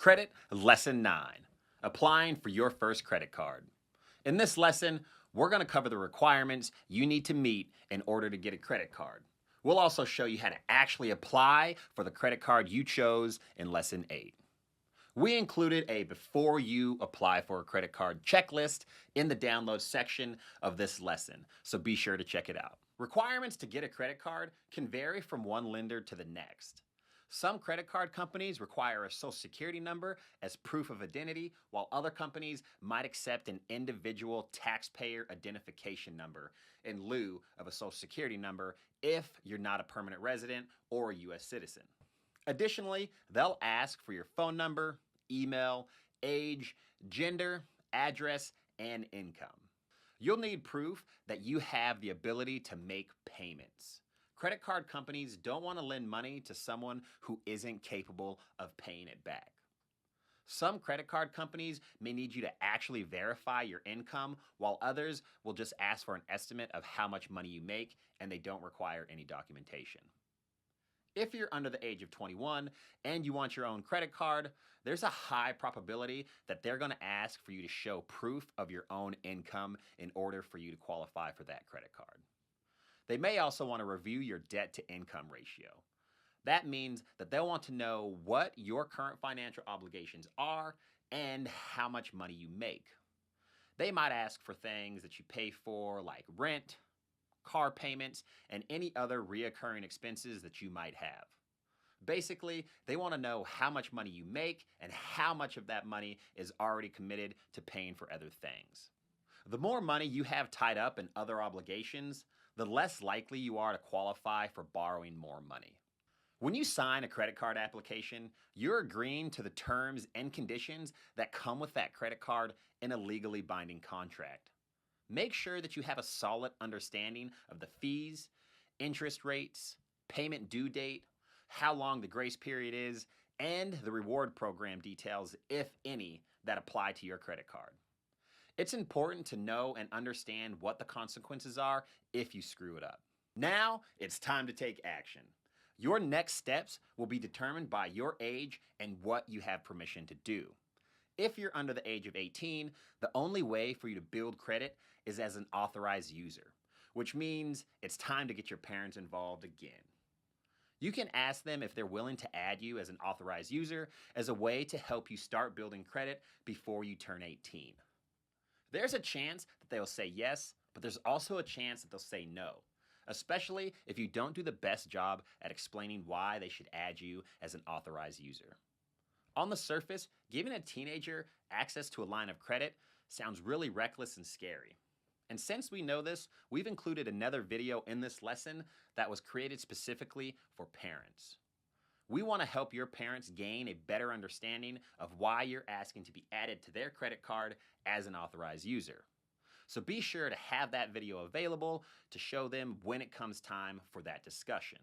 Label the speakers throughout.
Speaker 1: Credit Lesson 9, Applying for Your First Credit Card. In this lesson, we're going to cover the requirements you need to meet in order to get a credit card. We'll also show you how to actually apply for the credit card you chose in Lesson 8. We included a before you apply for a credit card checklist in the download section of this lesson, so be sure to check it out. Requirements to get a credit card can vary from one lender to the next. Some credit card companies require a social security number as proof of identity, while other companies might accept an individual taxpayer identification number in lieu of a social security number if you're not a permanent resident or a U.S. citizen. Additionally, they'll ask for your phone number, email, age, gender, address, and income. You'll need proof that you have the ability to make payments. Credit card companies don't want to lend money to someone who isn't capable of paying it back. Some credit card companies may need you to actually verify your income, while others will just ask for an estimate of how much money you make, and they don't require any documentation. If you're under the age of 21 and you want your own credit card, there's a high probability that they're going to ask for you to show proof of your own income in order for you to qualify for that credit card. They may also want to review your debt to income ratio. That means that they'll want to know what your current financial obligations are and how much money you make. They might ask for things that you pay for like rent, car payments, and any other reoccurring expenses that you might have. Basically, they want to know how much money you make and how much of that money is already committed to paying for other things. The more money you have tied up in other obligations, the less likely you are to qualify for borrowing more money. When you sign a credit card application, you're agreeing to the terms and conditions that come with that credit card in a legally binding contract. Make sure that you have a solid understanding of the fees, interest rates, payment due date, how long the grace period is, and the reward program details, if any, that apply to your credit card. It's important to know and understand what the consequences are if you screw it up. Now, it's time to take action. Your next steps will be determined by your age and what you have permission to do. If you're under the age of 18, the only way for you to build credit is as an authorized user, which means it's time to get your parents involved again. You can ask them if they're willing to add you as an authorized user as a way to help you start building credit before you turn 18. There's a chance that they'll say yes, but there's also a chance that they'll say no, especially if you don't do the best job at explaining why they should add you as an authorized user. On the surface, giving a teenager access to a line of credit sounds really reckless and scary. And since we know this, we've included another video in this lesson that was created specifically for parents. We want to help your parents gain a better understanding of why you're asking to be added to their credit card as an authorized user. So be sure to have that video available to show them when it comes time for that discussion.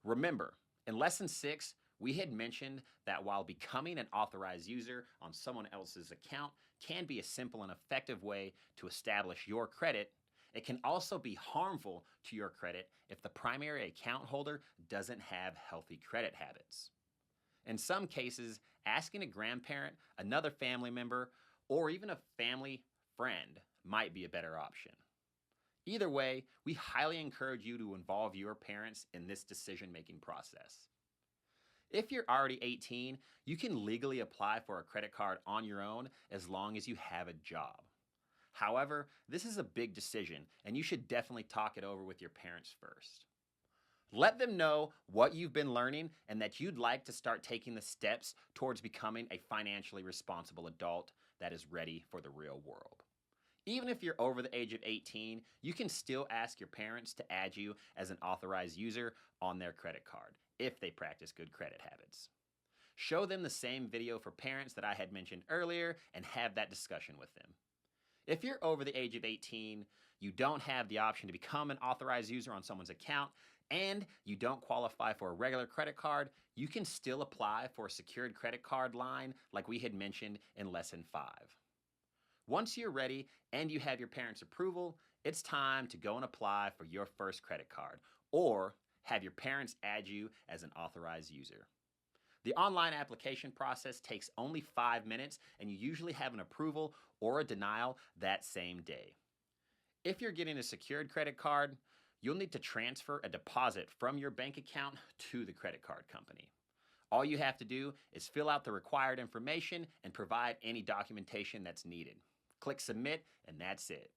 Speaker 1: Remember, in Lesson 6, we had mentioned that while becoming an authorized user on someone else's account can be a simple and effective way to establish your credit, it can also be harmful to your credit if the primary account holder doesn't have healthy credit habits. In some cases, asking a grandparent, another family member, or even a family friend might be a better option. Either way, we highly encourage you to involve your parents in this decision-making process. If you're already 18, you can legally apply for a credit card on your own as long as you have a job. However, this is a big decision, and you should definitely talk it over with your parents first. Let them know what you've been learning and that you'd like to start taking the steps towards becoming a financially responsible adult that is ready for the real world. Even if you're over the age of 18, you can still ask your parents to add you as an authorized user on their credit card if they practice good credit habits. Show them the same video for parents that I had mentioned earlier and have that discussion with them. If you're over the age of 18, you don't have the option to become an authorized user on someone's account, and you don't qualify for a regular credit card, you can still apply for a secured credit card line like we had mentioned in Lesson 5. Once you're ready and you have your parents' approval, it's time to go and apply for your first credit card or have your parents add you as an authorized user. The online application process takes only 5 minutes, and you usually have an approval or a denial that same day. If you're getting a secured credit card, you'll need to transfer a deposit from your bank account to the credit card company. All you have to do is fill out the required information and provide any documentation that's needed. Click submit, and that's it.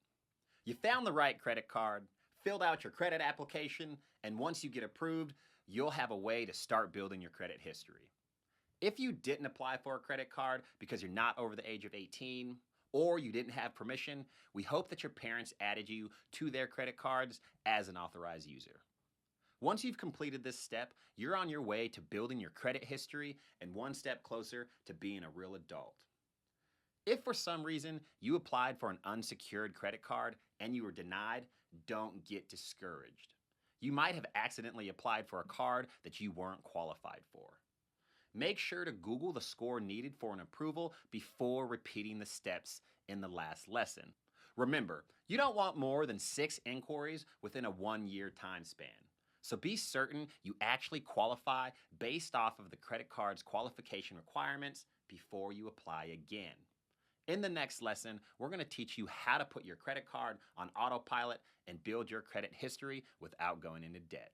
Speaker 1: You found the right credit card, filled out your credit application, and once you get approved, you'll have a way to start building your credit history. If you didn't apply for a credit card because you're not over the age of 18, or you didn't have permission, we hope that your parents added you to their credit cards as an authorized user. Once you've completed this step, you're on your way to building your credit history and one step closer to being a real adult. If for some reason you applied for an unsecured credit card and you were denied, don't get discouraged. You might have accidentally applied for a card that you weren't qualified for. Make sure to Google the score needed for an approval before repeating the steps in the last lesson. Remember, you don't want more than 6 inquiries within a 1-year time span. So be certain you actually qualify based off of the credit card's qualification requirements before you apply again. In the next lesson, we're going to teach you how to put your credit card on autopilot and build your credit history without going into debt.